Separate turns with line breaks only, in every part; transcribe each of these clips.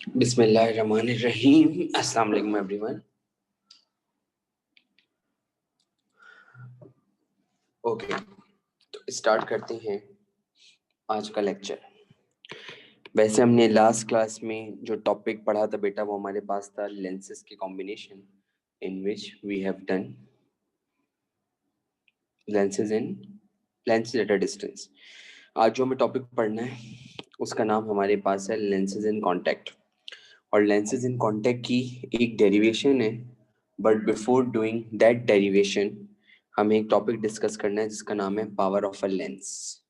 बिस्मिल्लाहिर्रहमानिर्रहीम। अस्सलाम वालेकुम एवरीवन। ओके, तो स्टार्ट करते हैं आज का लेक्चर। वैसे हमने लास्ट क्लास में जो टॉपिक पढ़ा था बेटा, वो हमारे पास था लेंसेज के combination, in which we have done lenses in lens at a distance. आज जो हमें टॉपिक पढ़ना है उसका नाम हमारे पास है लेंसेज इन कॉन्टैक्ट। और लेंसेज इन कॉन्टैक्ट की एक डेरिवेशन है, but before doing that derivation हमें एक टॉपिक डिस्कस करना है जिसका नाम है पावर ऑफ अ लेंस।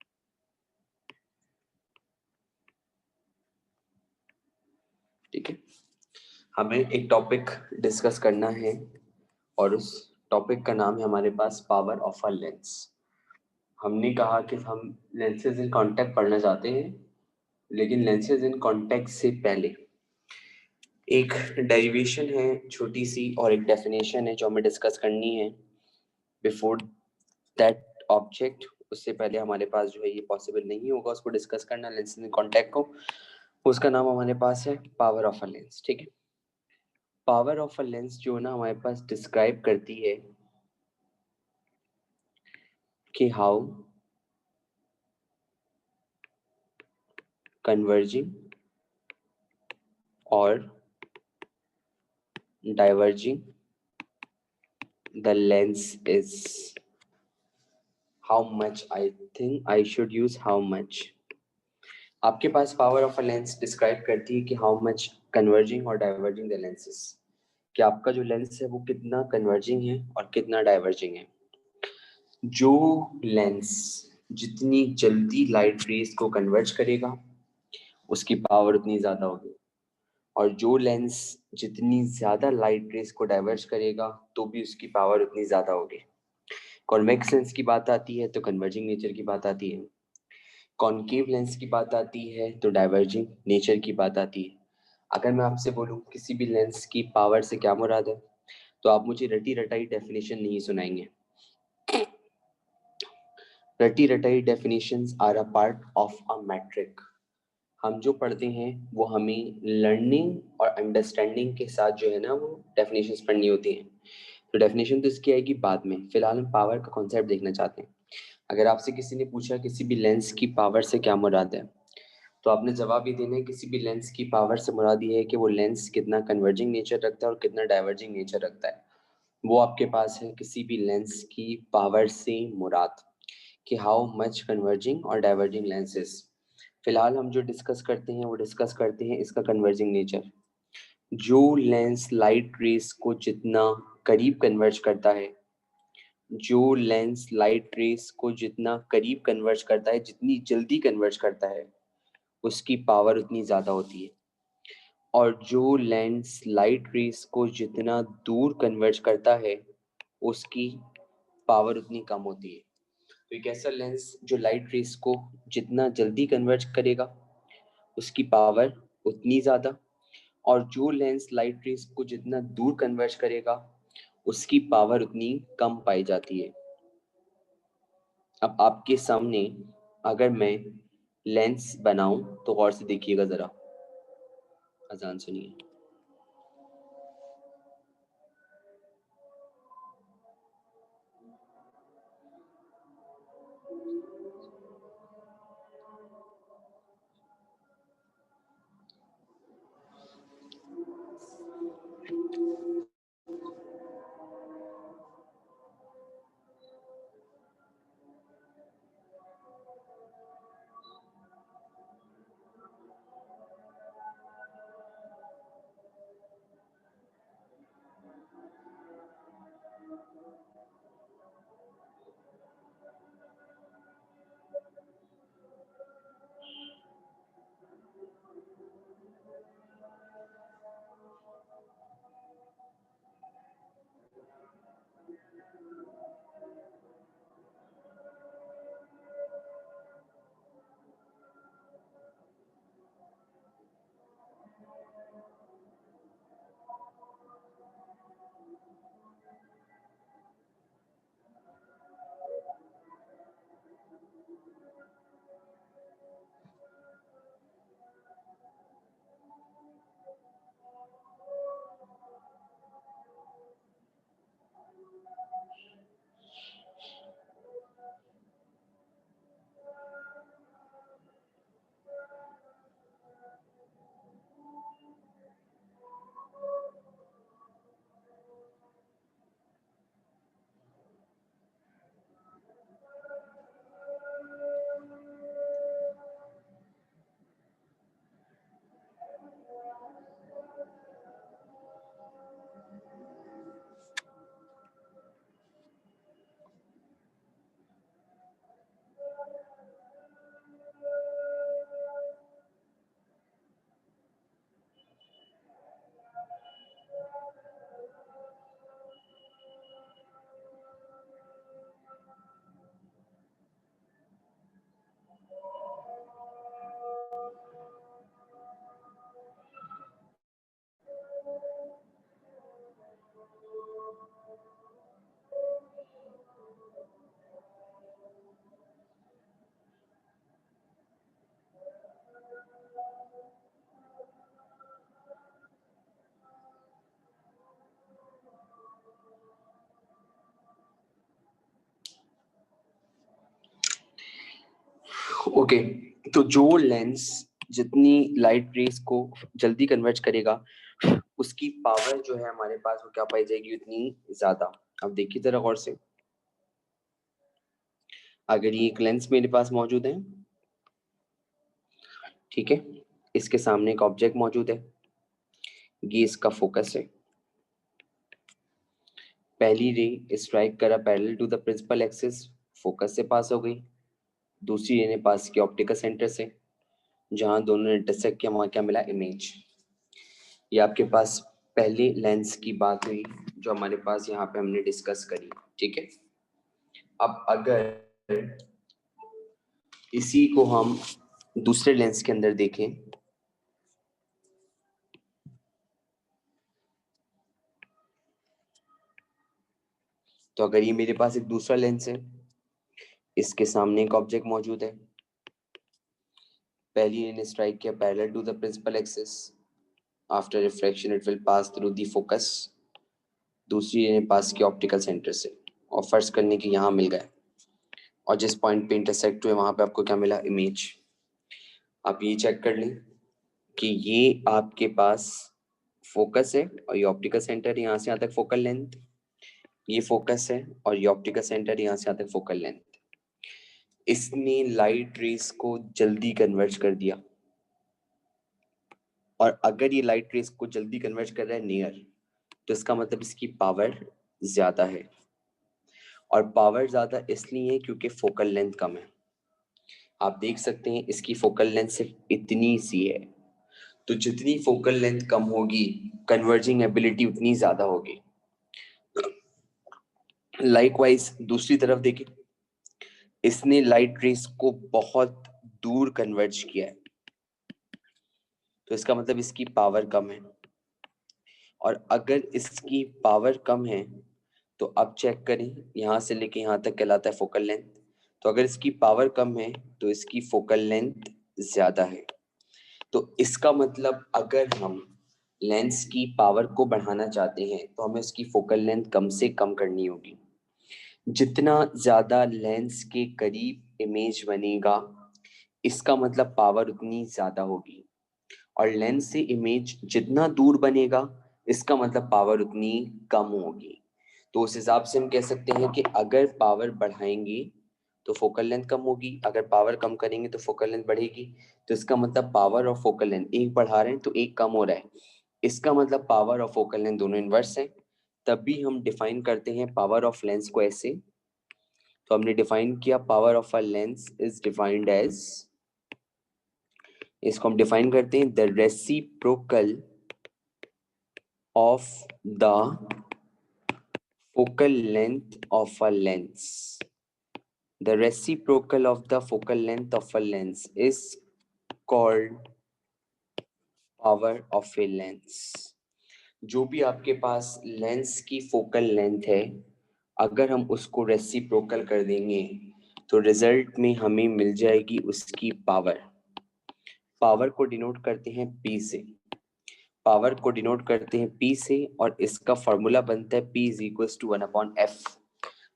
ठीक है, हमें एक टॉपिक डिस्कस करना है और उस टॉपिक का नाम है हमारे पास पावर ऑफ अ लेंस। हमने कहा कि हम लेंसेज इन कॉन्टैक्ट पढ़ना चाहते हैं, लेकिन लेंसेज इन कॉन्टैक्ट से पहले एक डेरिवेशन है छोटी सी और एक डेफिनेशन है जो हमें डिस्कस करनी है बिफोर दैट ऑब्जेक्ट। उससे पहले हमारे पास जो है ये पॉसिबल नहीं होगा उसको डिस्कस करना, लेंस इन कॉन्टैक्ट को। उसका नाम हमारे पास है पावर ऑफ अ लेंस। ठीक है, पावर ऑफ अ लेंस जो है ना हमारे पास डिस्क्राइब करती है कि हाउ कन्वर्जिंग और diverging the lens is. How much, I think I should use how much. आपके पास power of a lens describe करती है कि हाउ मच कन्वर्जिंग और डाइवर्जिंग द लेंसेस, कि आपका जो लेंस है वो कितना कन्वर्जिंग है और कितना डाइवर्जिंग है। जो लेंस जितनी जल्दी लाइट रेज को कन्वर्ज करेगा उसकी पावर उतनी ज्यादा होगी, और जो लेंस जितनी ज्यादा लाइट रेज को डाइवर्ज करेगा तो भी उसकी पावर उतनी ज्यादा होगी। कॉन्वेक्स लेंस की बात आती है तो कन्वर्जिंग नेचर की बात आती है, कॉनकेव लेंस की बात आती है तो डाइवर्जिंग नेचर की बात आती है। अगर मैं आपसे बोलूं किसी भी लेंस की पावर से क्या मुराद है, तो आप मुझे रटी रटाई डेफिनेशन नहीं सुनाएंगे। रटी रटाई definitions are a part of a matric. हम जो पढ़ते हैं वो हमें लर्निंग और अंडरस्टैंडिंग के साथ जो है ना वो डेफिनेशंस पढ़नी होती हैं। तो डेफिनेशन तो इसकी आएगी बाद में, फिलहाल हम पावर का कॉन्सेप्ट देखना चाहते हैं। अगर आपसे किसी ने पूछा किसी भी लेंस की पावर से क्या मुराद है, तो आपने जवाब ये देना है किसी भी लेंस की पावर से मुराद ये है कि वो लेंस कितना कन्वर्जिंग नेचर रखता है और कितना डाइवर्जिंग नेचर रखता है। वो आपके पास है किसी भी लेंस की पावर से मुराद, कि हाउ मच कन्वर्जिंग और डाइवर्जिंग लेंसेस। फिलहाल हम जो डिस्कस करते हैं वो डिस्कस करते हैं इसका कन्वर्जिंग नेचर। जो लेंस लाइट रेस को जितना करीब कन्वर्ज करता है, जो लेंस लाइट रेस को जितना करीब कन्वर्ज करता है, जितनी जल्दी कन्वर्ज करता है, उसकी पावर उतनी ज़्यादा होती है। और जो लेंस लाइट रेस को जितना दूर कन्वर्ज करता है, उसकी पावर उतनी कम होती है। तो एक ऐसा लेंस जो लाइट रेस को जितना जल्दी कन्वर्ज करेगा उसकी पावर उतनी ज़्यादा, और जो लेंस लाइट रेस को जितना दूर कन्वर्ज करेगा उसकी पावर उतनी कम पाई जाती है। अब आपके सामने अगर मैं लेंस बनाऊं तो गौर से देखिएगा ज़रा, अजान सुनिए। ओके, तो जो लेंस जितनी लाइट रेस को जल्दी कन्वर्ट करेगा उसकी पावर जो है हमारे पास वो क्या पाई जाएगी, उतनी ज्यादा। अब देखिए जरा गौर से, अगर ये एक लेंस मेरे पास मौजूद है, ठीक है, इसके सामने एक ऑब्जेक्ट मौजूद है, ये इसका फोकस है। पहली रे स्ट्राइक करा parallel to the principal axis, focus से पास हो गई। दूसरी रे ने पास किया ऑप्टिकल सेंटर से, जहां दोनों ने इंटरसेक्ट किया, वहां क्या मिला, इमेज। ये आपके पास पहले लेंस की बात हुई जो हमारे पास यहाँ पे हमने डिस्कस करी, ठीक है। अब अगर इसी को हम दूसरे लेंस के अंदर देखें, तो अगर ये मेरे पास एक दूसरा लेंस है, इसके सामने एक ऑब्जेक्ट मौजूद है, पहली रे ने स्ट्राइक किया parallel to the principal axis, after refraction it will pass through the focus. दूसरी रे ने पास किया ऑप्टिकल सेंटर से, और फर्स्ट करने के यहाँ मिल गए, और जिस पॉइंट पे इंटरसेक्ट हुए वहां पे आपको क्या मिला, इमेज। आप ये चेक कर लें कि ये आपके पास फोकस है और ये ऑप्टिकल सेंटर, यहाँ से यहाँ तक फोकल लेंथ, ये फोकस है और ये ऑप्टिकल सेंटर, यहाँ से यहाँ तक फोकल लेंथ। इसने लाइट रेस को जल्दी कन्वर्ज कर दिया, और अगर ये लाइट रेस को जल्दी कन्वर्ज कर रहा है नियर, तो इसका मतलब इसकी पावर ज्यादा है। और पावर ज्यादा इसलिए है क्योंकि फोकल लेंथ कम है। आप देख सकते हैं इसकी फोकल लेंथ सिर्फ इतनी सी है, तो जितनी फोकल लेंथ कम होगी कन्वर्जिंग एबिलिटी उतनी ज्यादा होगी। लाइकवाइज दूसरी तरफ देखें, इसने लाइट रेस को बहुत दूर कन्वर्ज किया है, तो इसका मतलब इसकी पावर कम है। और अगर इसकी पावर कम है, तो अब चेक करें, यहाँ से लेके यहाँ तक कहलाता है फोकल लेंथ। तो अगर इसकी पावर कम है तो इसकी फोकल लेंथ ज्यादा है। तो इसका मतलब अगर हम लेंस की पावर को बढ़ाना चाहते हैं तो हमें उसकी फोकल लेंथ कम से कम करनी होगी। जितना ज्यादा लेंस के करीब इमेज बनेगा, इसका मतलब पावर उतनी ज्यादा होगी। और लेंस से इमेज जितना दूर बनेगा, इसका मतलब पावर उतनी कम होगी। तो उस हिसाब से हम कह सकते हैं कि अगर पावर बढ़ाएंगे तो फोकल लेंथ कम होगी, अगर पावर कम करेंगे तो फोकल लेंथ बढ़ेगी। तो इसका मतलब पावर और फोकल लेंथ एक बढ़ा रहे हैं तो एक कम हो रहा है, इसका मतलब पावर और फोकल लेंथ दोनों इनवर्स हैं। तब भी हम डिफाइन करते हैं पावर ऑफ लेंस को ऐसे। तो हमने डिफाइन किया, power of a lens is defined as, इसको हम डिफाइन करते हैं, the reciprocal of the focal length of a lens. The reciprocal of the focal length of a lens is called power of a lens. जो भी आपके पास lens की focal length है, अगर हम उसको रेसिप्रोकल कर देंगे तो रिजल्ट में हमें मिल जाएगी उसकी पावर। पावर को डिनोट करते हैं P से, पावर को डिनोट करते हैं P से, और इसका फॉर्मूला बनता है P is equal to 1/f।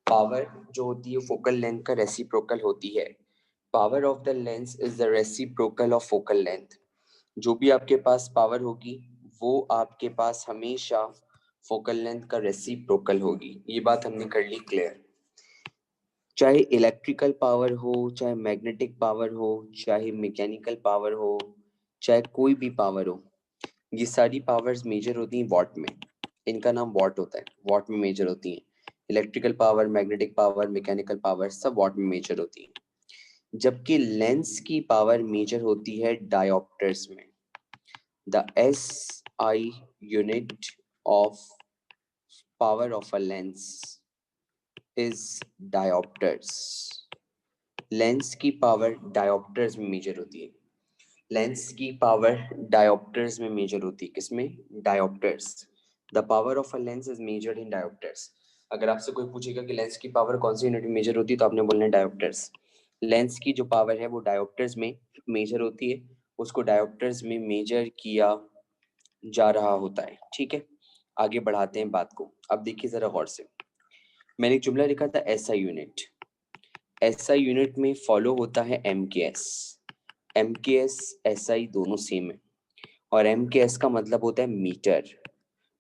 Power जो होती है फोकल लेंथ का रेसिप्रोकल होती है। Power of the lens is the reciprocal of focal length. जो भी आपके पास पावर होगी वो आपके पास हमेशा फोकल लेंथ का रेसिप्रोकल होगी। ये बात हमने कर ली क्लियर। चाहे इलेक्ट्रिकल पावर हो, चाहे मैग्नेटिक पावर हो, चाहे मैकेनिकल पावर हो, चाहे कोई भी पावर हो, ये सारी पावर्स मेजर होती हैं वॉट में। इनका नाम वॉट होता है, वॉट में मेजर होती हैं। Electrical power, magnetic power, mechanical power सब वॉट में मेजर होती हैं। जबकि लेंस की पावर मेजर होती है डायोप्टर्स में। The SI unit of power of a lens is dioptres. Lens की पावर डायोप्टर्स में मेजर होती है। लेंस की पावर डायोप्टर्स में मेजर होती है, किसमें, dioptres. The power of a lens is measured in dioptres. अगर आपसे कोई पूछेगा कि लेंस की पावर कौन सी यूनिट में मेजर होती है, तो आपने बोलना है डायोप्टर्स। लेंस की जो पावर है वो डायोप्टर्स में मेजर होती है, उसको डायोप्टर्स में मेजर किया जा रहा होता है, ठीक है। आगे बढ़ाते हैं बात को। अब देखिए जरा गौर से, मैंने एक जुमला लिखा था SI यूनिट। SI यूनिट में फॉलो होता है MKS। MKS SI दोनों सेम है, और MKS का मतलब होता है मीटर।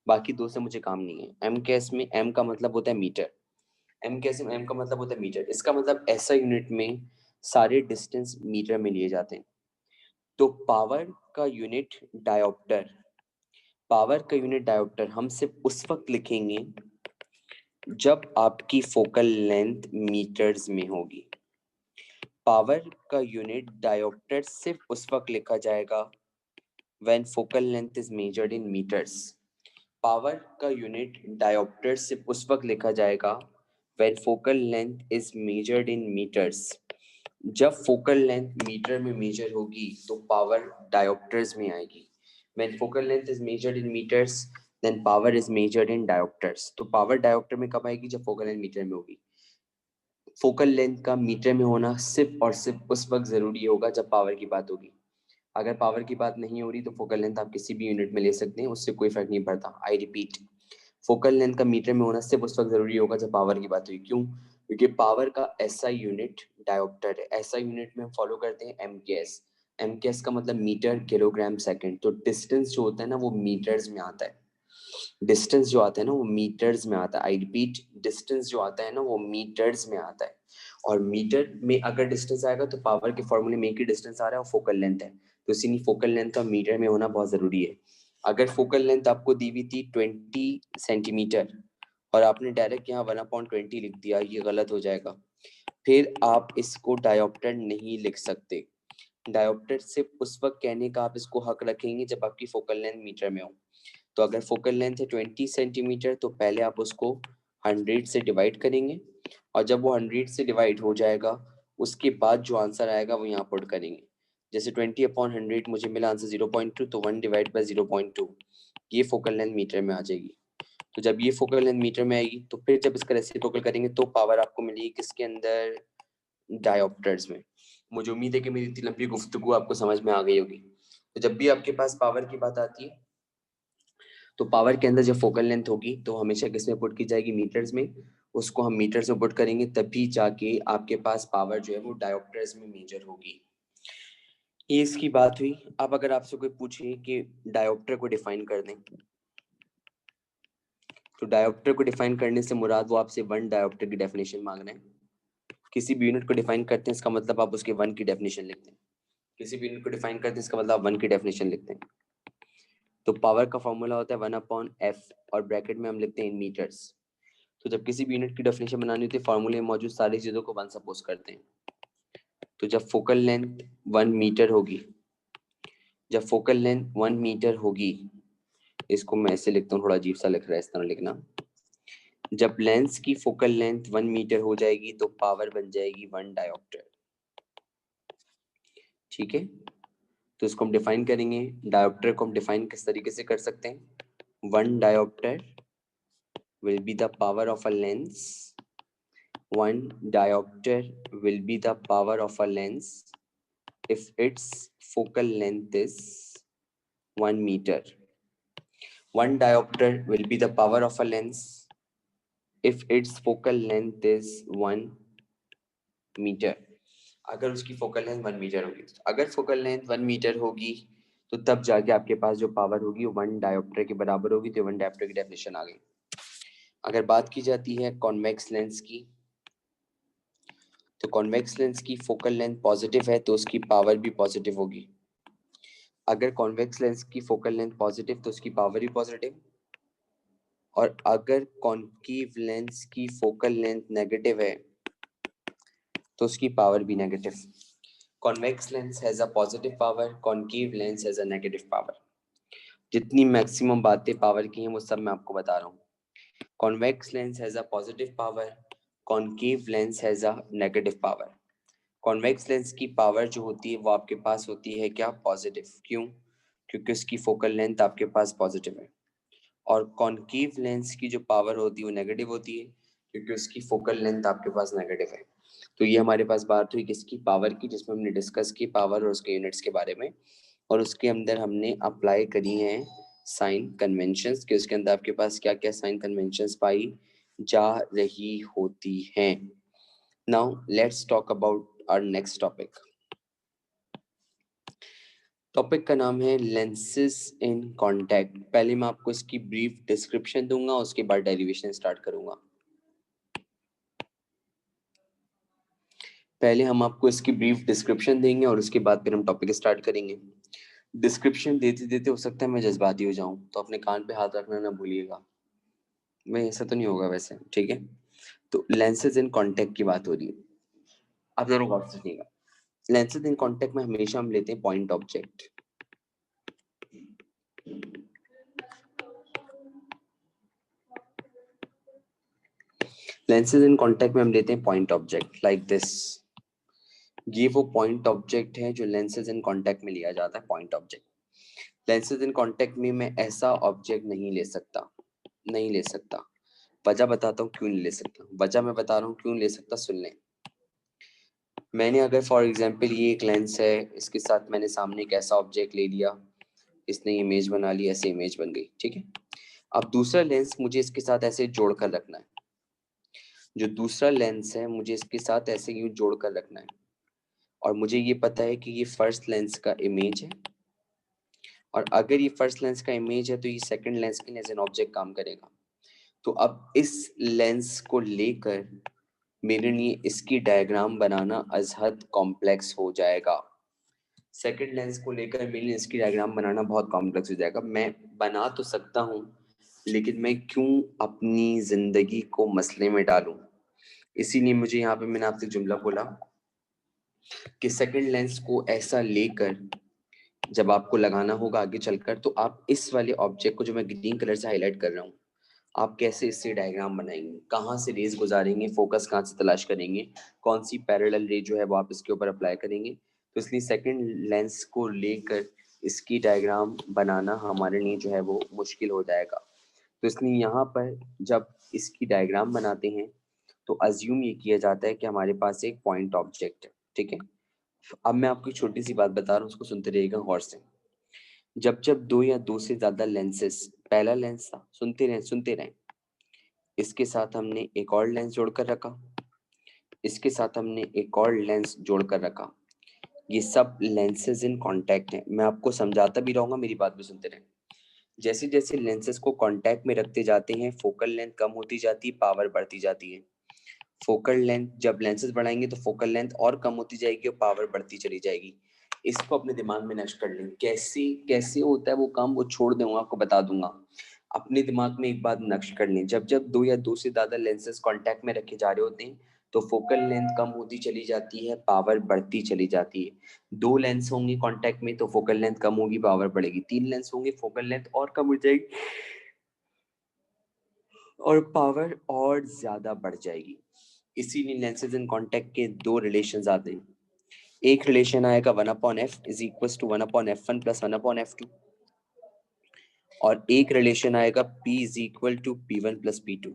बाकी दो से मुझे काम नहीं है। MKS में M का मतलब होता है मीटर, MKS में M का मतलब होता है मीटर। इसका मतलब SI यूनिट में सारे डिस्टेंस मीटर में लिए जाते हैं। तो पावर का यूनिट डायोप्टर, पावर का यूनिट डायोप्टर हम सिर्फ उस वक्त लिखेंगे जब आपकी फोकल लेंथ मीटर्स में होगी। पावर का यूनिट डायोप्टर सिर्फ उस वक्त लिखा जाएगा when focal length is measured in meters। Power का यूनिट डायोप्टर सिर्फ उस वक्त लिखा जाएगा when focal length is measured in meters। जब फोकल लेंथ मीटर में मेजर होगी तो पावर डायोप्टर्स में आएगी। When focal length is measured in meters, then power is measured in diopters। तो पावर डायोप्टर में कब आएगी? जब फोकल लेंथ मीटर में होगी। फोकल लेंथ का मीटर में होना सिर्फ और सिर्फ उस वक्त जरूरी होगा जब पावर की बात होगी। अगर पावर की बात नहीं हो रही तो फोकल लेंथ आप किसी भी यूनिट में ले सकते हैं, उससे कोई फर्क नहीं पड़ता। आई रिपीट, फोकल लेंथ का मीटर में होना सिर्फ उस वक्त जरूरी होगा जब पावर की बात हुई। क्यों? क्योंकि पावर का SI यूनिट डायोप्टर है। SI यूनिट में हम फॉलो करते हैं MKS। MKS का मतलब मीटर किलोग्राम सेकंड। तो डिस्टेंस जो होता है ना वो मीटर्स में आता है। डिस्टेंस जो आता है ना वो मीटर्स में आता है। आई रिपीट, डिस्टेंस जो आता है ना वो मीटर्स में आता है। और मीटर में अगर डिस्टेंस आएगा तो पावर के फॉर्मूले में एक ही डिस्टेंस आ रहा है और फोकल लेंथ है। तो इसीलिए फोकल लेंथ का मीटर में होना बहुत जरूरी है। अगर फोकल लेंथ आपको दी हुई थी 20 सेंटीमीटर और आपने डायरेक्ट यहाँ 1/20 लिख दिया, ये गलत हो जाएगा। फिर आप इसको डायोप्टर नहीं लिख सकते। डायोप्टर सिर्फ उस वक्त कहने का आप इसको हक रखेंगे जब आपकी फोकल लेंथ मीटर में हो। तो अगर फोकल लेंथ है 20 सेंटीमीटर तो पहले आप उसको 100 से डिवाइड करेंगे, और जब वो 100 से डिवाइड हो जाएगा उसके बाद जो आंसर आएगा वो यहाँ पुट करेंगे। जैसे 20/100 मुझे मिला आंसर 0.2, तो 1 डिवाइड बाय 0.2, ये फोकल लेंथ मीटर में आ जाएगी। तो जब ये फोकल लेंथ मीटर में आएगी तो फिर जब इसका रेसिप्रोकल करेंगे तो पावर आपको मिलेगी किसके अंदर? डायोप्टर्स में। मुझे उम्मीद है कि मेरी इतनी लंबी गुफ्तगू आपको समझ में आ गई होगी। तो जब भी आपके पास पावर की बात आती है तो पावर के अंदर जब फोकल लेंथ होगी तो हमेशा किसमें पुट की जाएगी? मीटर्स में। उसको हम मीटर्स में पुट करेंगे तभी जाके आपके पास पावर जो है वो डायोप्टर्स में मेजर होगी। ये इसकी बात हुई। अब अगर आपसे कोई पूछे कि डायोप्टर को डिफाइन कर दें, तो डायोप्टर को डिफाइन करने से मुराद वो आपसे वन डायोप्टर की डेफिनेशन मांग रहे हैं। किसी भी यूनिट को डिफाइन करते हैं इसका मतलब आप उसके वन की डेफिनेशन लिखते हैं। किसी भी यूनिट को डिफाइन करते हैं इसका मतलब आप वन की डेफिनेशन लिखते हैं। तो पावर का फॉर्मूला होता है 1/f और ब्रैकेट में हम लिखते हैं इन मीटर्स। तो जब किसी भी यूनिट की डेफिनेशन बनानी होती है फॉर्मूले में मौजूद सारी चीजों को वन सपोज करते हैं। तो जब फोकल लेंथ 1 मीटर होगी, जब फोकल लेंथ 1 मीटर होगी, इसको मैं ऐसे लिखता हूँ, थोड़ा अजीब सा लिख रहा है इस तरह लिखना। जब लेंस की फोकल लेंथ 1 मीटर हो जाएगी तो पावर बन जाएगी 1 डायोप्टर। ठीक है, तो इसको हम डिफाइन करेंगे। डायोप्टर को हम डिफाइन किस तरीके से कर सकते हैं? 1 dioptre will be the power of a lens। 1 diopter will be the power of a lens if its focal length is 1 meter। 1 diopter will be the power of a lens if its focal length is 1 meter। अगर उसकी focal length 1 metre होगी, अगर focal length 1 metre होगी तो तब जाके आपके पास जो पावर होगी वो 1 डायोप्टर के बराबर होगी। तो 1 डायोप्टर की डेफिनेशन आ गई। अगर बात की जाती है कॉन्वेक्स लेंस की, तो कॉन्वेक्स लेंस की फोकल लेंथ पॉजिटिव है तो उसकी पावर भी पॉजिटिव होगी। अगर कॉन्वेक्स लेंस की फोकल लेंथ पॉजिटिव तो उसकी पावर भी पॉजिटिव, और अगर कॉन्केव लेंस की फोकल लेंथ नेगेटिव है तो उसकी पावर भी negative. Convex lens has a positive power, concave lens has a negative power. जितनी मैक्सिमम बातें पावर की हैं वो सब मैं आपको बता रहा हूँ। Convex lens has a positive power, concave lens has a negative power. Convex lens की पावर जो होती है वो आपके पास होती है क्या? पॉजिटिव। क्यों? क्योंकि उसकी फोकल लेंथ आपके पास पॉजिटिव है। और कॉन्केव लेंस की जो पावर होती है वो नेगेटिव होती है क्योंकि उसकी फोकल लेंथ आपके पास नेगेटिव है। तो ये हमारे पास बात हुई किसकी? पावर की, जिसमें हमने डिस्कस की पावर और उसके यूनिट्स के बारे में, और उसके अंदर हमने अप्लाई करी हैं साइन कन्वेंशंस कि उसके अंदर आपके पास क्या क्या साइन कन्वेंशंस पाई जा रही होती हैं। Now let's talk about our next topic. Topic का नाम है लेंसेज इन कॉन्टैक्ट। पहले मैं आपको इसकी ब्रीफ डिस्क्रिप्शन दूंगा, उसके बाद डेरिवेशन स्टार्ट करूंगा। पहले हम आपको इसकी ब्रीफ डिस्क्रिप्शन देंगे और उसके बाद फिर हम टॉपिक स्टार्ट करेंगे। डिस्क्रिप्शन देते देते हो सकता है मैं जज्बाती हो जाऊं, तो अपने कान पे हाथ रखना ना भूलिएगा। मैं ऐसा तो नहीं होगा वैसे, ठीक है। तो लेंसेज इन कॉन्टैक्ट की बात हो रही है, आप दोनों गौर से सुनिएगा। लेंसेज इन कॉन्टैक्ट में हमेशा हम लेते हैं point object. Lenses in contact में हम लेते हैं पॉइंट ऑब्जेक्ट लाइक दिस। ये वो पॉइंट ऑब्जेक्ट है जो लेंसेज इन कॉन्टैक्ट में लिया जाता है, point object. Lenses in contact में मैं ऐसा ऑब्जेक्ट नहीं ले सकता, नहीं ले सकता। वजह बताता हूँ क्यों नहीं ले सकता, वजह मैं बता रहा हूँ क्यों ले सकता, सुन लें। मैंने अगर फॉर एग्जांपल ये एक लेंस है, इसके साथ मैंने सामने एक ऐसा ऑब्जेक्ट ले लिया, इसने इमेज बना ली, ऐसे इमेज बन गई, ठीक है। अब दूसरा लेंस मुझे इसके साथ ऐसे जोड़ कर रखना है। जो दूसरा लेंस है मुझे इसके साथ ऐसे यूं जोड़ कर रखना है, और मुझे ये पता है कि ये फर्स्ट लेंस का इमेज है, और अगर ये फर्स्ट लेंस का इमेज है तो ये सेकंड लेंस के एज एन ऑब्जेक्ट काम करेगा। तो अब इस लेंस को लेकर मेरे लिए इसकी डायग्राम बनाना अजहद कॉम्प्लेक्स हो जाएगा। सेकंड लेंस को लेकर मेरे लिए इसकी डायग्राम बनाना बहुत कॉम्प्लेक्स हो जाएगा। मैं बना तो सकता हूँ, लेकिन मैं क्यों अपनी जिंदगी को मसले में डालूं। इसीलिए मुझे यहाँ पे मैंने आपसे जुमला बोला कि सेकंड लेंस को ऐसा लेकर जब आपको लगाना होगा आगे चलकर, तो आप इस वाले ऑब्जेक्ट को जो मैं ग्रीन कलर से हाईलाइट कर रहा हूँ, आप कैसे इससे डायग्राम बनाएंगे, कहाँ से रेज गुजारेंगे, फोकस कहाँ से तलाश करेंगे, कौन सी पैरेलल रे जो है वो आप इसके ऊपर अप्लाई करेंगे। तो इसलिए सेकंड लेंस को लेकर इसकी डायग्राम बनाना हमारे लिए जो है वो मुश्किल हो जाएगा। तो इसलिए यहाँ पर जब इसकी डायग्राम बनाते हैं तो अज्यूम ये किया जाता है कि हमारे पास एक पॉइंट ऑब्जेक्ट है, ठीक है। अब मैं आपको एक छोटी सी बात बता रहा हूँ, उसको सुनते रहिएगा गौर से। जब जब दो या दो से ज्यादा लेंसेस, पहला लेंस था, सुनते रहें सुनते रहें, इसके साथ हमने एक और लेंस जोड़कर रखा, इसके साथ हमने एक और लेंस जोड़कर रखा, ये सब लेंसेज इन कांटेक्ट हैं। मैं आपको समझाता भी रहूंगा, मेरी बात भी सुनते रहें। जैसे जैसे लेंसेज को कांटेक्ट में रखते जाते हैं, फोकल लेंथ कम होती जाती है, पावर बढ़ती जाती है। फोकल लेंथ, जब लेंसेज बढ़ाएंगे तो फोकल लेंथ और कम होती जाएगी और पावर बढ़ती चली जाएगी। इसको अपने दिमाग में नक्श कर लें। कैसे कैसे होता है वो काम, वो छोड़ दूंगा, आपको बता दूंगा। अपने दिमाग में एक बात नक्श कर लें, जब जब दो या दो से ज्यादा लेंसेज कांटेक्ट में रखे जा रहे होते हैं तो फोकल लेंथ कम होती चली जाती है, पावर बढ़ती चली जाती है। दो लेंस होंगे कांटेक्ट में तो फोकल लेंथ कम होगी, पावर बढ़ेगी। तीन लेंस होंगे, फोकल लेंथ और कम हो जाएगी और पावर और ज्यादा बढ़ जाएगी। इसीलिए लेंसेज इन कांटेक्ट के दो रिलेशंस आते हैं। एक रिलेशन आएगा 1/f is equal to 1/f1 plus 1/f2, और एक रिलेशन आएगा p is equal to p1 plus p2।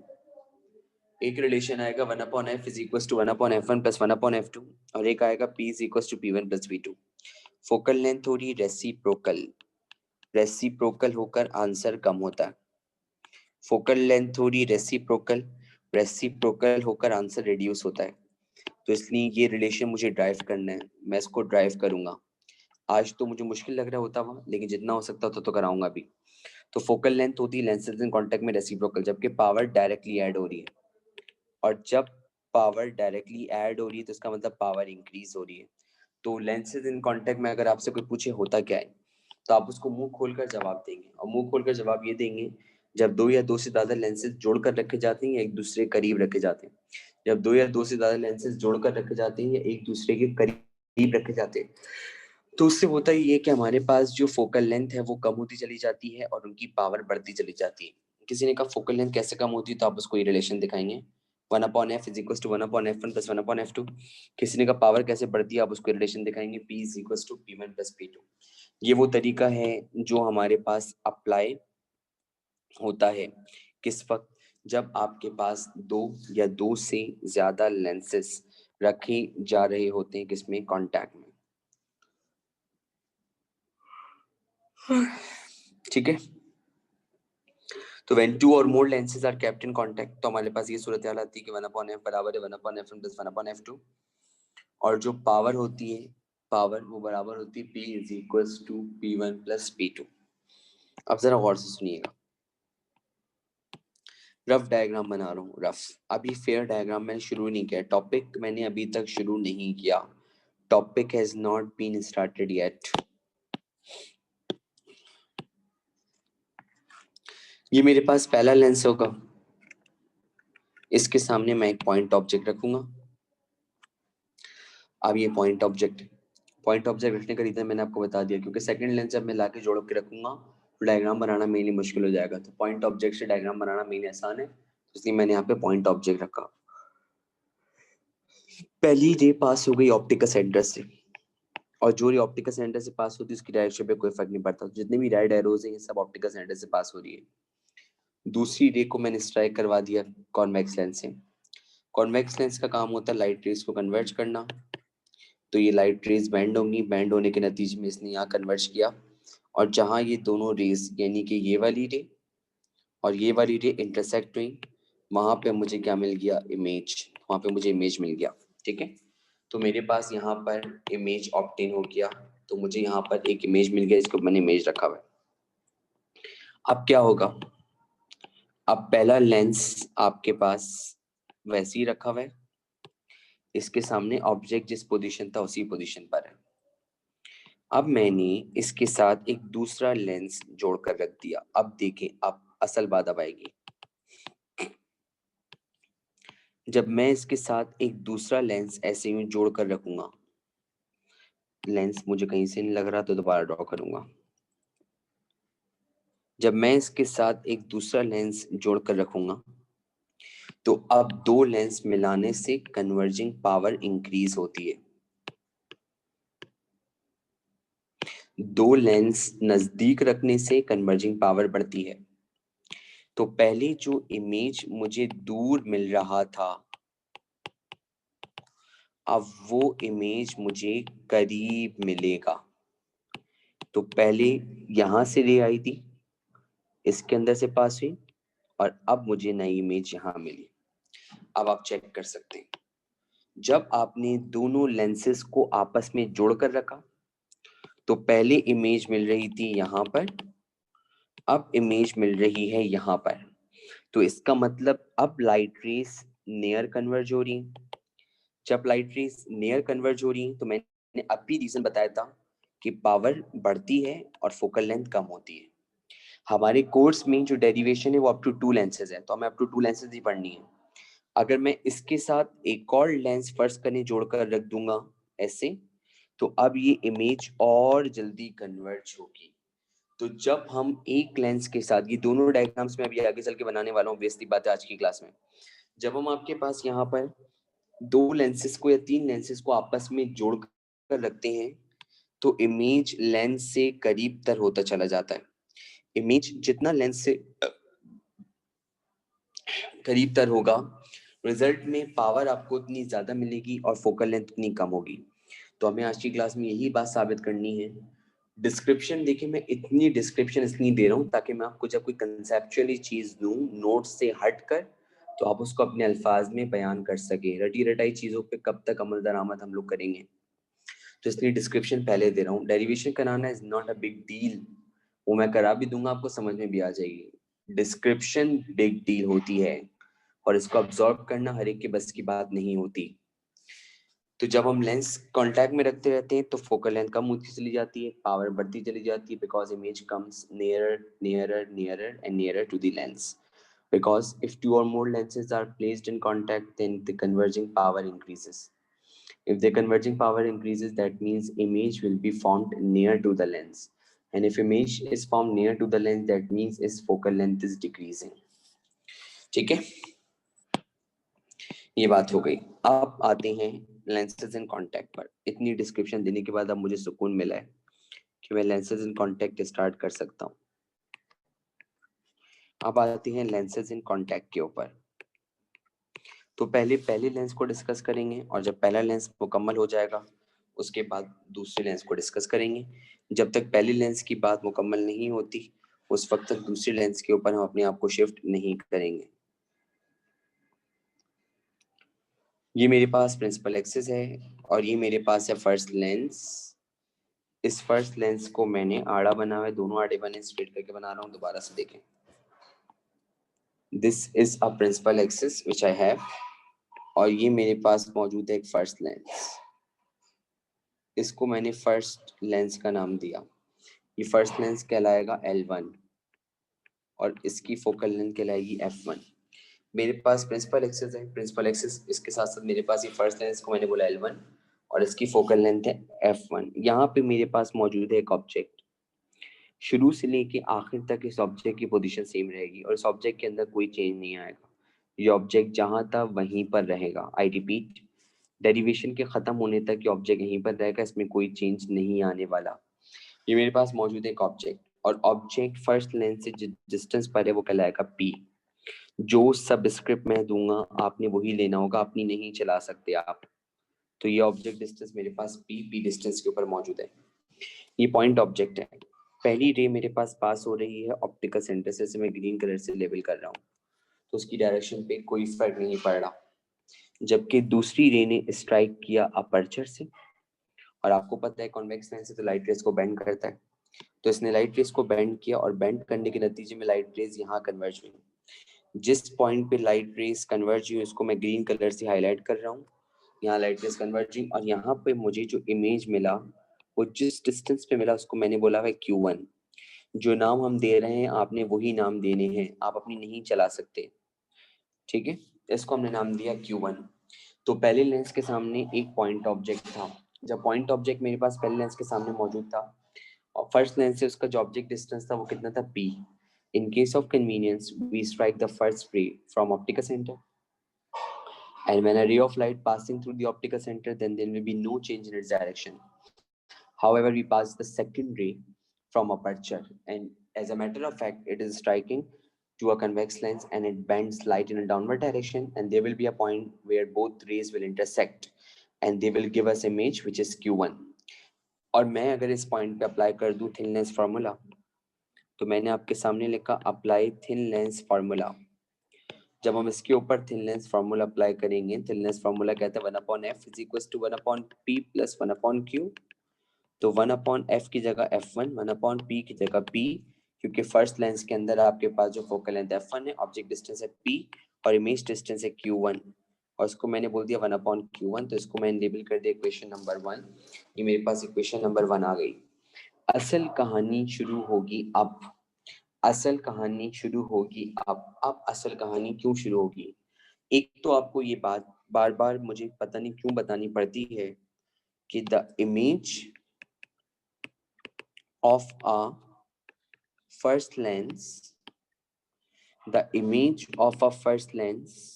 एक रिलेशन आएगा 1/f is equal to 1/f1 plus 1/f2, और एक आएगा p is equal to p1 plus p2। Focal length हो रही रेसिप्रोकल, रेसिप्रोकल होकर आंसर कम होता है। फोकल लेंथ हो रही रेसिप्रोकल, रेसिप्रोकल होकर आंसर रिड्यूस होता है। तो इसलिए ये रिलेशन मुझे ड्राइव करना है, मैं इसको ड्राइव करूंगा। आज तो मुझे मुश्किल लग रहा होता वहां, लेकिन जितना हो सकता होता तो कराऊंगा भी। तो फोकल लेंथ होती है लेंसेज इन कांटेक्ट में रेसिप्रोकल, जबकि पावर डायरेक्टली ऐड हो रही है। और जब पावर डायरेक्टली ऐड हो रही है तो इसका मतलब पावर इंक्रीज हो रही है। तो लेंसेज इन कांटेक्ट में अगर आपसे कोई पूछे होता क्या है, तो आप उसको मुंह खोलकर जवाब देंगे, और मुंह खोलकर जवाब ये देंगे, जब दो या दो से ज्यादा लेंसेज जोड़कर रखे जाते हैं या एक दूसरे के करीब रखे जाते हैं। जब दो या दो से ज्यादा लेंसेज जोड़कर रखे जाते हैं या एक दूसरे के करीब रखे जाते हैं, तो उससे होता ही है कि हमारे पास जो फोकल लेंथ है वो कम होती चली जाती है और उनकी पावर बढ़ती चली जाती है। किसी ने कहा फोकल लेंथ कैसे कम होती है, तो आप उसको ये रिलेशन दिखाएंगे 1/f is equal to 1/f1 plus 1/f2। किसी ने कहा पावर कैसे बढ़ती है, आप उसको रिलेशन दिखाएंगे p is equal to p1 plus p2। ये वो तरीका है जो हमारे पास अप्लाई होता है किस वक्त, जब आपके पास दो या दो से ज्यादा लेंसेस रखे जा रहे होते हैं, किसमें, कॉन्टैक्ट में। ठीक है। तो व्हेन टू और more lenses are kept in contact, तो हमारे पास ये सूरत हाल आती है कि 1/f बराबर है 1/f प्लस 1/f2, और जो पावर होती है पावर वो बराबर होती है P is equals to P1 plus P2। अब जरा गौर से सुनिएगा, रफ डायग्राम बना रहा हूँ, रफ। अभी फेयर डायग्राम मैंने शुरू नहीं किया, टॉपिक मैंने अभी तक शुरू नहीं किया, topic has not been started yet. ये मेरे पास पहला लेंस होगा, इसके सामने मैं एक पॉइंट ऑब्जेक्ट रखूंगा। अब ये पॉइंट ऑब्जेक्ट रखने का रीजन मैंने आपको बता दिया, क्योंकि सेकंड लेंस जब मैं लाके जोड़ के रखूंगा तो डायग्राम बनाना मेनली मुश्किल हो जाएगा। तो पॉइंट ऑब्जेक्ट से डायग्राम बनाना मेनली आसान है, इसलिए मैंने यहाँ पे पॉइंट ऑब्जेक्ट रखा। पहली रे पास हो गई ऑप्टिकल सेंटर से, और जो रे ऑप्टिकल सेंटर से पास होती है उसकी डायरेक्शन पे कोई फर्क नहीं पड़ता, जितने भी रेड एरोज हैं ये सब ऑप्टिकल सेंटर से पास हो रही है। दूसरी रे को मैंने स्ट्राइक करवा दिया कॉन्वेक्स लेंस से। कॉन्वेक्स लेंस का काम होता है लाइट रेज को कन्वर्ज करना, तो ये लाइट रेज बैंड होंगी, बैंड होने के नतीजे में इसने यहाँ कन्वर्ज किया, और जहाँ ये दोनों रेज यानी कि ये वाली रे और ये वाली रे इंटरसेक्ट हुई, वहां पे मुझे क्या मिल गया, इमेज, वहां पे मुझे इमेज मिल गया। ठीक है, तो मेरे पास यहाँ पर इमेज ऑब्टेन हो गया, तो मुझे यहाँ पर एक इमेज मिल गया, इसको मैंने इमेज रखा हुआ है। अब क्या होगा, अब पहला लेंस आपके पास वैसे ही रखा हुआ है, इसके सामने ऑब्जेक्ट जिस पोजीशन था उसी पोजीशन पर है। अब मैंने इसके साथ एक दूसरा लेंस जोड़कर रख दिया। अब देखें, अब असल बात अब आएगी, जब मैं इसके साथ एक दूसरा लेंस ऐसे यूं जोड़कर रखूंगा, लेंस मुझे कहीं से नहीं लग रहा तो दोबारा ड्रॉ करूंगा। जब मैं इसके साथ एक दूसरा लेंस जोड़कर रखूंगा, तो अब दो लेंस मिलाने से कन्वर्जिंग पावर इंक्रीज होती है। दो लेंस नजदीक रखने से कन्वर्जिंग पावर बढ़ती है। तो पहले जो इमेज मुझे दूर मिल रहा था, अब वो इमेज मुझे करीब मिलेगा। तो पहले यहां से रे आई थी, इसके अंदर से पास हुई, और अब मुझे नई इमेज यहां मिली। अब आप चेक कर सकते हैं, जब आपने दोनों लेंसेस को आपस में जोड़कर रखा तो पहले इमेज मिल रही थी यहां पर, अब इमेज मिल रही है यहां पर। तो इसका मतलब अब लाइट रेस नियर कन्वर्ज हो रही हैं। जब लाइट रेस नियर कन्वर्ज हो रही हैं, तो मैंने अब भी रीजन बताया था कि पावर बढ़ती है और फोकल लेंथ कम होती है। हमारे कोर्स में जो डेरिवेशन है वो अप टू 2 लेंसेज है, तो हमें अप टू 2 लेंसेज ही पढ़नी है। अगर मैं इसके साथ एक और लेंस फर्स्ट करने जोड़कर रख दूंगा ऐसे, तो अब ये इमेज और जल्दी कन्वर्ज होगी। तो जब हम एक लेंस के साथ, ये दोनों डायग्राम्स में अभी आगे चल के बनाने वाला हूँ, बेसिक बात है आज की क्लास में, जब हम आपके पास यहाँ पर दो लेंसेस को या तीन लेंसेस को आपस में जोड़कर रखते हैं, तो इमेज लेंस से करीब तर होता चला जाता है। इमेज जितना लेंस से करीब तर होगा, रिजल्ट में पावर आपको उतनी ज्यादा मिलेगी और फोकल लेंथ उतनी कम होगी। तो हमें आज की क्लास में यही बात साबित करनी है। डिस्क्रिप्शन देखिए, मैं इतनी डिस्क्रिप्शन इसलिए दे रहा हूँ ताकि मैं आपको जब कोई कंसेप्चुअली चीज दूं नोट से हट कर, तो आप उसको अपने अल्फाज में बयान कर सके। रटी रटाई चीजों पे कब तक अमल दरामद हम लोग करेंगे, तो इसलिए डिस्क्रिप्शन पहले दे रहा हूँ। डेरिवेशन कराना is not a big deal, वो मैं करा भी दूंगा, आपको समझ में भी आ जाएगी। डिस्क्रिप्शन बिग डील होती है, और इसको अब्सॉर्ब करना हर एक के बस की बात नहीं होती। तो जब हम लेंस कांटेक्ट में रखते रहते हैं तो फोकल लेंथ कम होती चली जाती है, पावर बढ़ती चली जाती है, because image comes nearer nearer nearer and nearer to the lens. Because if two or more lenses are placed in contact, then the converging power increases. If the converging power increases, that means image will be formed near to the lens. And if image is formed near to the lens, that means its focal length is decreasing. ठीक है, ये बात हो गई। अब आते हैं lenses in contact पर। इतनी डिस्क्रिप्शन देने के बाद अब मुझे सुकून मिला है कि मैं लेंसेज इन कांटेक्ट स्टार्ट कर सकता हूँ। अब आते हैं लेंसेज इन कांटेक्ट के ऊपर। तो पहले लेंस को डिस्कस करेंगे, और जब पहला लेंस मुकम्मल हो जाएगा उसके बाद दूसरे लेंस को डिस्कस करेंगे। जब तक पहले लेंस की बात मुकम्मल नहीं होती उस वक्त तक दूसरी लेंस के ऊपर हम अपने आप को शिफ्ट नहीं करेंगे। ये मेरे पास प्रिंसिपल एक्सिस है और ये मेरे पास है फर्स्ट लेंस। इस फर्स्ट लेंस को मैंने आड़ा बना हुआ है, दोनों आड़े बने, स्ट्रेट करके बना रहा हूँ। दोबारा से देखें, this is a principal axis which I have, और ये मेरे पास मौजूद है एक फर्स्ट लेंस। इसको मैंने फर्स्ट लेंस का नाम दिया। ये फर्स्ट लेंस कहलाएगा L1 और इसकी फोकल लेंथ कहलाएगी F1। मेरे पास प्रिंसिपल एक्सिस है, प्रिंसिपल एक्सिस इसके साथ साथ मेरे पास ये फर्स्ट लेंस को मैंने बोला L1 और इसकी फोकल लेंथ है F1। यहाँ पे मेरे पास मौजूद है एक ऑब्जेक्ट। शुरू से लेके आखिर तक इस ऑब्जेक्ट की पोजीशन सेम रहेगी और इस ऑब्जेक्ट के अंदर कोई चेंज नहीं आएगा। ये ऑब्जेक्ट जहां था वहीं पर रहेगा। आई रिपीट, डेरिवेशन के खत्म होने तक ये ऑब्जेक्ट यहीं पर रहेगा, इसमें कोई चेंज नहीं आने वाला। ये मेरे पास मौजूद है एक ऑब्जेक्ट और ऑब्जेक्ट फर्स्ट लेंस से डिस्टेंस पर है वो कहलाएगा P। जो सबस्क्रिप्ट मैं दूंगा आपने वही लेना होगा, अपनी नहीं चला सकते आप। तो ये ऑब्जेक्ट डिस्टेंस मेरे पास P डिस्टेंस के ऊपर मौजूद है। ये पॉइंट ऑब्जेक्ट है। पहली रे मेरे पास हो रही है ऑप्टिकल सेंटर से, इसे मैं ग्रीन कलर से लेबल कर रहा हूँ, तो उसकी डायरेक्शन पे कोई फर्क नहीं पड़ रहा। जबकि दूसरी रे ने स्ट्राइक किया अपर्चर से, और आपको पता है कॉन्वेक्स लेंस से तो लाइट रेज को बेंड करता है, तो इसने लाइट रेज को बेंड किया और बेंड करने के नतीजे में लाइट रेज यहाँ कन्वर्ज हुई। जिस पॉइंट पे लाइट रेज कन्वर्ज हुई उसको मैं ग्रीन कलर से हाईलाइट कर रहा हूँ। यहाँ लाइट रेज कन्वर्ज हुई और यहाँ पे मुझे जो इमेज मिला वो जिस डिस्टेंस पे मिला उसको मैंने बोला है Q1। जो नाम हम दे रहे हैं आपने वही नाम देने हैं, आप अपनी नहीं चला सकते, ठीक है। इसको हमने नाम दिया Q1। तो पहले लेंस के सामने एक पॉइंट ऑब्जेक्ट था। जब पॉइंट ऑब्जेक्ट मेरे पास पहले लेंस के सामने मौजूद था और फर्स्ट लेंस से उसका जो ऑब्जेक्ट डिस्टेंस था वो कितना था P। In case of convenience, we strike the first ray from optical center, and when a ray of light passing through the optical center, then there will be no change in its direction. However, we pass the second ray from aperture, and as a matter of fact, it is striking to a convex lens and it bends light in a downward direction, and there will be a point where both rays will intersect and they will give us image which is Q1. और मैं अगर इस point पे apply कर दूं thin lens formula, तो मैंने आपके सामने लिखा अप्लाई थिन लेंस फार्मूला। जब हम इसके ऊपर थिन लेंस फार्मूला अप्लाई करेंगे, थिन लेंस फार्मूला कहता है 1/f is equal to 1/p plus 1/q। तो 1/f की जगह f1, 1/p की जगह p, क्योंकि फर्स्ट लेंस के अंदर आपके पास जो फोकल लेंथ f1 है, ऑब्जेक्ट डिस्टेंस है p और इमेज डिस्टेंस है q1, और इसको मैंने बोल दिया 1/q1। तो इसको मैंने लेबल कर दिया इक्वेशन नंबर 1। ये मेरे पास इक्वेशन नंबर 1 आ गई। असल कहानी शुरू होगी अब। असल कहानी शुरू होगी अब असल कहानी क्यों शुरू होगी? एक तो आपको ये बात बार बार मुझे पता नहीं क्यों बतानी पड़ती है कि the image of a first lens, the image of a first lens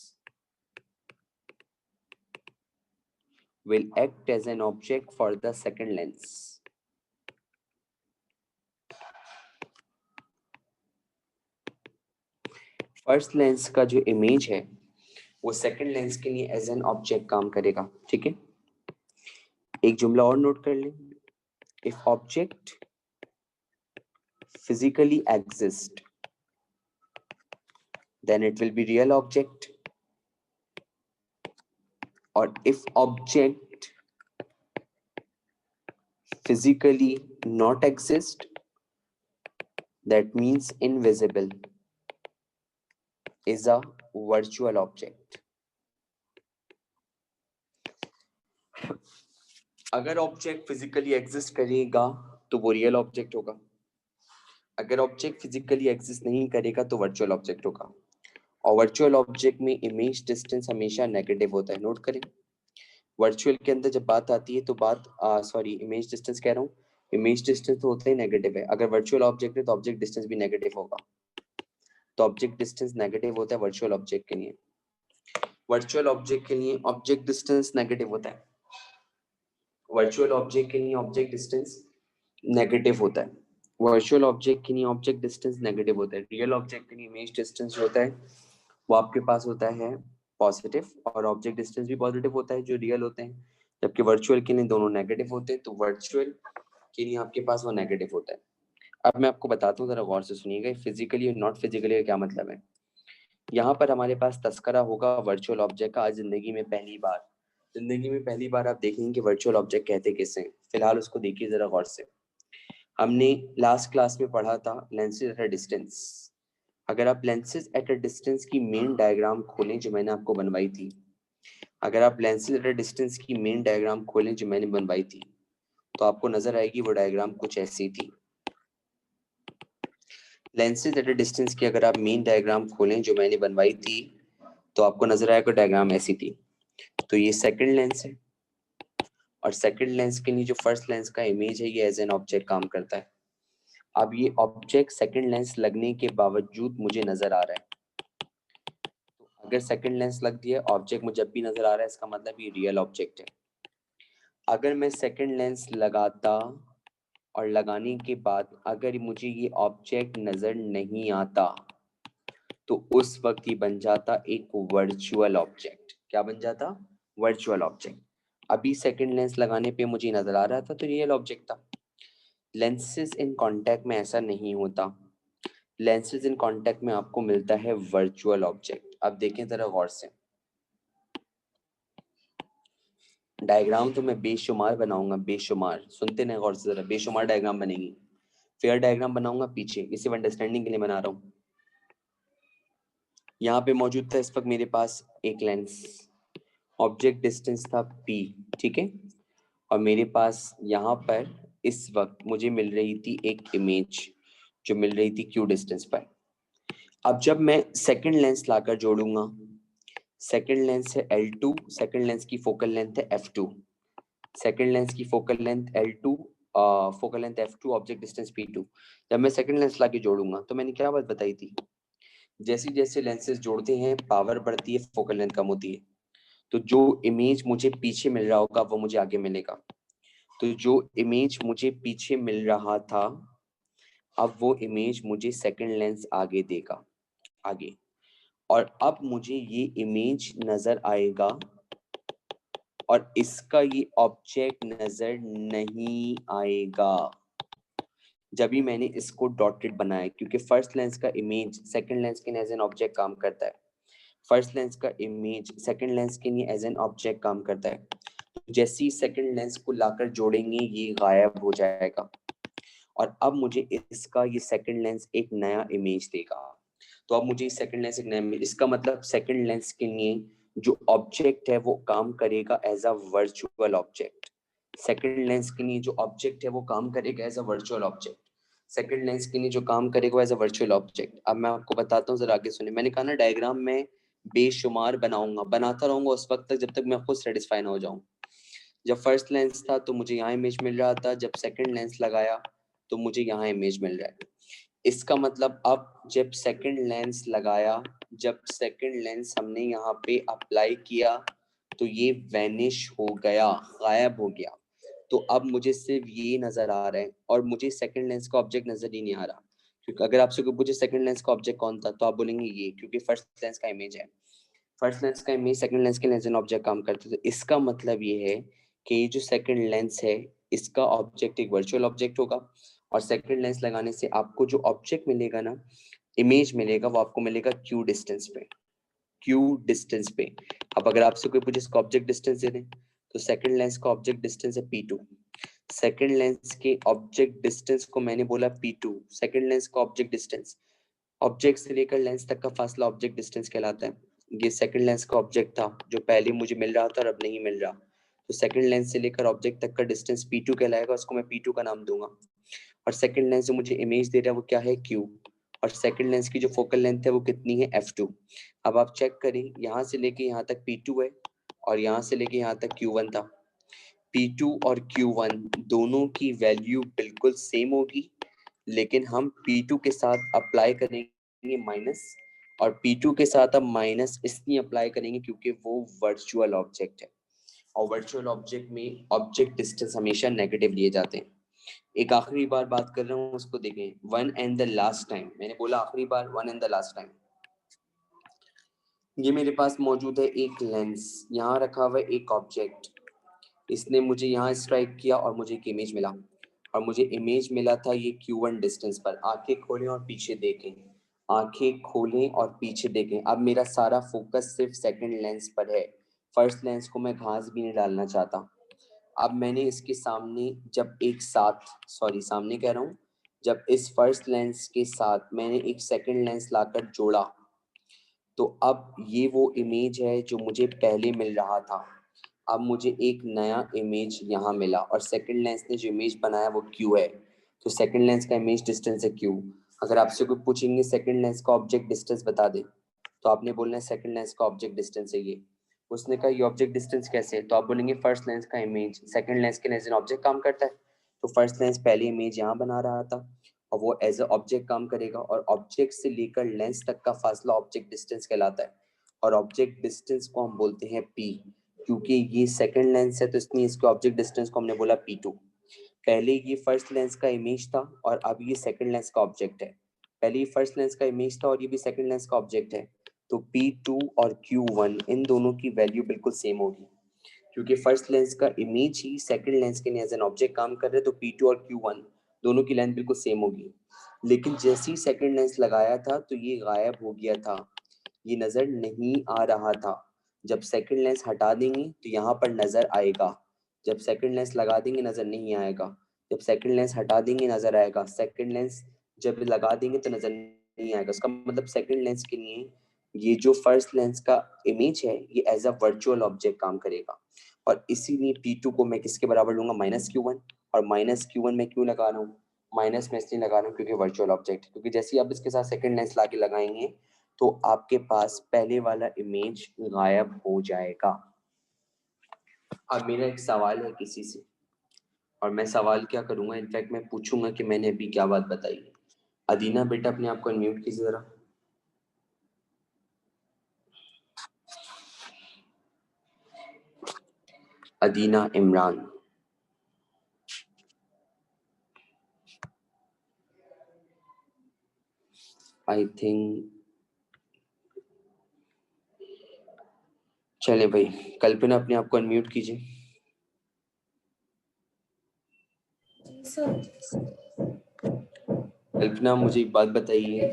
will act as an object for the second lens. First lens का जो इमेज है वो सेकंड लेंस के लिए एज एन ऑब्जेक्ट काम करेगा, ठीक है। एक जुमला और नोट कर लें, if object physically exist, then it will be real object, or if object physically not exist, that means invisible, is a virtual object. अगर ऑब्जेक्ट फिजिकली एग्जिस्ट करेगा तो वो रियल ऑब्जेक्ट होगा, अगर ऑब्जेक्ट फिजिकली एग्जिस्ट नहीं करेगा तो virtual object होगा। और वर्चुअल ऑब्जेक्ट में इमेज डिस्टेंस हमेशा नेगेटिव होता है, नोट करें। वर्चुअल के अंदर जब बात आती है तो बात सॉरी इमेज डिस्टेंस कह रहा हूँ, इमेज डिस्टेंस तो होता ही नेगेटिव है। अगर वर्चुअल ऑब्जेक्ट है तो ऑब्जेक्ट डिस्टेंस भी नेगेटिव होगा, तो ऑब्जेक्ट डिस्टेंस नेगेटिव होता है वर्चुअल ऑब्जेक्ट के लिए। वर्चुअल ऑब्जेक्ट के लिए ऑब्जेक्ट डिस्टेंस नेगेटिव होता है, वर्चुअल ऑब्जेक्ट के लिए ऑब्जेक्ट डिस्टेंस नेगेटिव होता है, वर्चुअल ऑब्जेक्ट के लिए ऑब्जेक्ट डिस्टेंस नेगेटिव होता है। रियल ऑब्जेक्ट के लिए इमेज डिस्टेंस जो होता है वो आपके पास होता है पॉजिटिव, और ऑब्जेक्ट डिस्टेंस भी पॉजिटिव होता है जो रियल होते हैं, जबकि वर्चुअल के लिए दोनों नेगेटिव होते हैं। तो वर्चुअल के लिए आपके पास वो नेगेटिव होता है। अब मैं आपको बताता हूँ, जरा गौर से सुनिएगा, फिजिकली और नॉट फिजिकली का क्या मतलब है। यहाँ पर हमारे पास तस्करा होगा वर्चुअल ऑब्जेक्ट का। आज जिंदगी में पहली बार आप देखेंगे कि वर्चुअल ऑब्जेक्ट कहते किसे हैं। फिलहाल उसको देखिए जरा गौर से। हमने लास्ट क्लास में पढ़ा था लेंसेज एट अ डिस्टेंस। अगर आप लेंसेज एट अ डिस्टेंस की मेन डायग्राम खोलें जो मैंने आपको बनवाई थी, अगर आप लेंसेज एट अ डिस्टेंस की मेन डायग्राम खोलें जो मैंने बनवाई थी, तो आपको नजर आएगी वो डायग्राम कुछ ऐसी थी। लेंसेज एट अ डिस्टेंस की अगर आप मेन डायग्राम खोलें जो मैंने बनवाई थी, तो आपको नजर आएगा डायग्राम ऐसी थी। तो ये सेकंड लेंस है, और सेकंड लेंस के लिए जो फर्स्ट लेंस का इमेज है ये एज एन ऑब्जेक्ट काम करता है। अब ये ऑब्जेक्ट सेकंड लेंस लगने के बावजूद मुझे नजर आ रहा है। तो अगर सेकंड लेंस लग दिया ऑब्जेक्ट मुझे जब भी नजर आ रहा है, इसका मतलब ये रियल ऑब्जेक्ट है। अगर मैं सेकंड लेंस लगाता और लगाने के बाद अगर मुझे ये ऑब्जेक्ट नजर नहीं आता, तो उस वक्त ये बन जाता एक वर्चुअल ऑब्जेक्ट। क्या बन जाता? Virtual object. अभी सेकंड लेंस लगाने पे मुझे नजर आ रहा था तो रियल ऑब्जेक्ट था। लेंसेज इन कांटेक्ट में ऐसा नहीं होता। लेंसेज इन कांटेक्ट में आपको मिलता है वर्चुअल ऑब्जेक्ट। अब देखें जरा गौर से, डायग्राम तो मैं बेशुमार बनाऊंगा, बेशुमार। सुनते नहीं गौर से जरा, बेशुमार डायग्राम बनेगी। फेयर डायग्राम बनाऊंगा पीछे, ये सिर्फ अंडरस्टैंडिंग के लिए बना रहा हूँ। यहाँ पे मौजूद था इस वक्त मेरे पास एक लेंस, ऑब्जेक्ट डिस्टेंस था p, ठीक है। और मेरे पास यहाँ पर इस वक्त मुझे मिल रही थी एक इमेज जो मिल रही थी q डिस्टेंस पर। अब जब मैं सेकंड लेंस लाकर जोड़ूंगा, सेकंड लेंस है L2, सेकंड लेंस की फोकल लेंथ है f2, सेकंड लेंस की focal length L2, focal length f2, object distance p2। जब मैं सेकंड लेंस लाके जोड़ूंगा तो मैंने क्या बात बताई थी, जैसे जैसे लेंसेज जोड़ते हैं पावर बढ़ती है, फोकल लेंथ कम होती है। तो जो इमेज मुझे पीछे मिल रहा होगा वो मुझे आगे मिलेगा। तो जो इमेज मुझे पीछे मिल रहा था, अब वो इमेज मुझे सेकंड लेंस आगे देगा, आगे। और अब मुझे ये इमेज नजर आएगा और इसका ये ऑब्जेक्ट नजर नहीं आएगा। जब भी मैंने इसको डॉटेड बनाया, क्योंकि फर्स्ट लेंस का इमेज सेकंड लेंस के एज एन ऑब्जेक्ट काम करता है। फर्स्ट लेंस का इमेज सेकंड लेंस के लिए एज एन ऑब्जेक्ट काम करता है। जैसे ही सेकंड लेंस को लाकर जोड़ेंगे ये गायब हो जाएगा, और अब मुझे इसका ये सेकंड लेंस एक नया इमेज देगा। तो अब मुझे सेकंड लेंस एक नया इमेज, इसका मतलब सेकंड लेंस के लिए जो ऑब्जेक्ट है वो काम करेगा as a virtual object. Second lens के लिए जो ऑब्जेक्ट है वो काम करेगा as a virtual object. Second lens के लिए जो काम करेगा एज अ वर्चुअल ऑब्जेक्ट। अब मैं आपको बताता हूँ, जरा आगे सुनिए। मैंने कहा ना डायग्राम में बेशुमार बनाऊंगा, बनाता रहूंगा उस वक्त तक जब तक मैं खुद सेटिस्फाई ना हो जाऊं। जब फर्स्ट लेंस था तो मुझे यहाँ इमेज मिल रहा था, जब सेकंड लेंस लगाया तो मुझे यहाँ इमेज मिल रहा है। इसका मतलब अब जब सेकंड लेंस लगाया, जब सेकंड लेंस हमने यहाँ पे अप्लाई किया तो ये वैनिश हो गया, गायब हो गया। तो अब मुझे सिर्फ ये नजर आ रहा है और मुझे सेकंड लेंस का ऑब्जेक्ट नजर ही नहीं आ रहा। क्योंकि अगर आपसे कोई पूछे सेकंड लेंस का ऑब्जेक्ट कौन था, तो आप बोलेंगे ये, क्योंकि फर्स्ट लेंस का इमेज है। फर्स्ट लेंस का इमेज सेकंड लेंस के लेंस एन ऑब्जेक्ट काम करते हैं। तो इसका मतलब ये है कि ये जो सेकंड लेंस है इसका ऑब्जेक्ट एक वर्चुअल ऑब्जेक्ट होगा, और सेकंड लेंस लगाने से आपको जो ऑब्जेक्ट मिलेगा ना, इमेज मिलेगा, वो आपको मिलेगा क्यू डिस्टेंस पे, क्यू डिस्टेंस पे। अब अगर आपसे कोई पूछे इसका ऑब्जेक्ट डिस्टेंस दे दें, तो सेकंड लेंस का ऑब्जेक्ट डिस्टेंस है p2। सेकंड लेंस के ऑब्जेक्ट डिस्टेंस को मैंने बोला p2, सेकंड लेंस का ऑब्जेक्ट डिस्टेंस, ऑब्जेक्ट से लेकर लेंस तक का फासला ऑब्जेक्ट डिस्टेंस कहलाता है। ये सेकंड लेंस का ऑब्जेक्ट था जो पहले मुझे मिल रहा था और अब नहीं मिल रहा। तो सेकंड लेंस से लेकर ऑब्जेक्ट तक का डिस्टेंस p2 कहलाएगा, उसको मैं p2 का नाम दूंगा। और सेकंड लेंस जो मुझे इमेज दे रहा है वो क्या है, q। और सेकंड लेंस की जो फोकल लेंथ है वो कितनी है, f2। अब आप चेक करें, यहाँ से लेके यहाँ तक p2 है और यहाँ से लेके यहाँ तक q1 था। p2 और q1 दोनों की वैल्यू बिल्कुल सेम होगी, लेकिन हम p2 के साथ अप्लाई करेंगे माइनस, और p2 के साथ अब माइनस इसलिए अप्लाई करेंगे क्योंकि वो वर्चुअल ऑब्जेक्ट है, और वर्चुअल ऑब्जेक्ट में ऑब्जेक्ट डिस्टेंस हमेशा नेगेटिव लिए जाते हैं। एक आखिरी बार बात कर रहा हूँ, उसको देखें। One and the last time, मैंने बोला आखिरी बार, one and the last time. ये मेरे पास मौजूद है एक लेंस, यहाँ रखा हुआ है एक ऑब्जेक्ट, इसने मुझे यहाँ स्ट्राइक किया और मुझे एक इमेज मिला। और मुझे इमेज मिला था ये Q1 डिस्टेंस पर। आंखें खोलें और पीछे देखें, आंखें खोलें और पीछे देखें। अब मेरा सारा फोकस सिर्फ सेकंड लेंस पर है, फर्स्ट लेंस को मैं घास भी नहीं डालना चाहता। अब मैंने इसके सामने जब एक साथ, सॉरी सामने कह रहा हूँ, जब इस फर्स्ट लेंस के साथ मैंने एक सेकंड लेंस लाकर जोड़ा, तो अब ये वो इमेज है जो मुझे पहले मिल रहा था। अब मुझे एक नया इमेज यहाँ मिला और सेकंड लेंस ने जो इमेज बनाया वो Q है, तो सेकंड लेंस का इमेज डिस्टेंस है Q। अगर आपसे कोई पूछेंगे सेकंड लेंस का ऑब्जेक्ट डिस्टेंस बता दे, तो आपने बोलना है सेकंड लेंस का ऑब्जेक्ट डिस्टेंस है ये। उसने कहा ये ऑब्जेक्ट डिस्टेंस कैसे है, तो आप बोलेंगे फर्स्ट लेंस का इमेज सेकंड लेंस के एज एन ऑब्जेक्ट काम करता है, तो फर्स्ट लेंस पहले इमेज यहाँ बना रहा था और वो एज अ ऑब्जेक्ट काम करेगा, और ऑब्जेक्ट से लेकर लेंस तक का फासला ऑब्जेक्ट डिस्टेंस कहलाता है, और ऑब्जेक्ट डिस्टेंस को हम बोलते हैं P। क्योंकि ये सेकंड लेंस है तो इसलिए इसके ऑब्जेक्ट डिस्टेंस को हमने बोला P2। पहले ये फर्स्ट लेंस का इमेज था और अब ये सेकंड लेंस का ऑब्जेक्ट है। पहले ये फर्स्ट लेंस का इमेज था और ये भी सेकंड लेंस का ऑब्जेक्ट है, तो P2 और Q1 इन दोनों की वैल्यू बिल्कुल सेम होगी, क्योंकि फर्स्ट लेंस का इमेज ही सेकंड लेंस के एज एन ऑब्जेक्ट काम कर रहे हैं, तो P2 और Q1 दोनों की लेंथ बिल्कुल सेम होगी। लेकिन जैसे ही सेकंड लेंस लगाया था तो ये गायब हो गया था, ये नजर नहीं आ रहा था। जब सेकंड लेंस हटा देंगे तो यहाँ पर नजर आएगा, जब सेकंड लेंस लगा देंगे नजर नहीं आएगा, जब सेकंड लेंस हटा देंगे नजर आएगा, सेकंड लेंस जब लगा देंगे तो नजर नहीं आएगा। उसका मतलब सेकंड लेंस के लिए ये जो फर्स्ट लेंस का इमेज है ये एज अ वर्चुअल ऑब्जेक्ट काम करेगा, और इसीलिए P2 को मैं किसके बराबर लूंगा, -Q1। और -Q1 मैं क्यों लगा रहा हूँ, माइनस में इसलिए लगा रहा हूँ क्योंकि वर्चुअल ऑब्जेक्ट, क्योंकि जैसे ही आप इसके साथ सेकंड लेंस लाके लगाएंगे तो आपके पास पहले वाला इमेज गायब हो जाएगा। अब मेरा एक सवाल है किसी से, और मैं सवाल क्या करूंगा, इनफैक्ट मैं पूछूंगा कि मैंने अभी क्या बात बताई। अदीना बेटा अपने आप को अनम्यूट कीजिए जरा। अदीना इमरान, आई थिंक, चले भाई। कल्पना अपने आप को अनम्यूट कीजिए। कल्पना मुझे एक बात बताइए,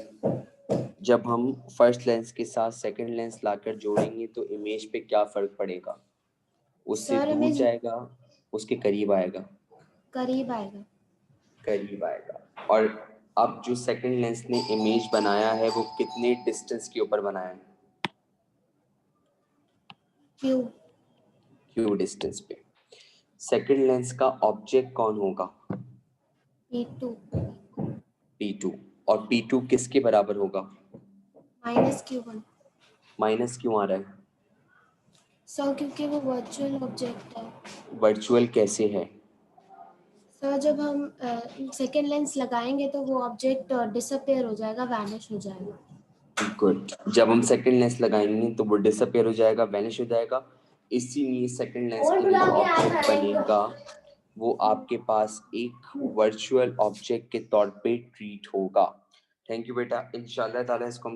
जब हम फर्स्ट लेंस के साथ सेकंड लेंस लाकर जोड़ेंगे तो इमेज पे क्या फर्क पड़ेगा, उससे
सर
दूर
इमेज
जाएगा, उसके करीब आएगा,
करीब आएगा।
करीब आएगा। और अब जो सेकंड लेंस ने इमेज बनाया है वो कितने डिस्टेंस के ऊपर बनाया है, Q डिस्टेंस पे। सेकंड लेंस का ऑब्जेक्ट कौन होगा,
P2
P2। और P2 किसके बराबर होगा,
-Q1
माइनस क्यों आ रहा है,
सर क्योंकि वो वर्चुअल ऑब्जेक्ट है।
वर्चुअल कैसे है,
सर जब हम सेकेंड लेंस लगाएंगे तो वो ऑब्जेक्ट डिसअपेयर हो जाएगा, वैनिश हो जाएगा।
गुड। जब हम सेकंड लेंस लगाएंगे तो वो डिसअपेयर हो जाएगा, वैनिश हो जाएगा, इसीलिए सेकंड लेंस के लिए जो ऑब्जेक्ट बनेगा वो आपके पास एक वर्चुअल ऑब्जेक्ट के तौर पे ट्रीट होगा। थैंक यू बेटा, इंशाल्लाह ताला इसको हम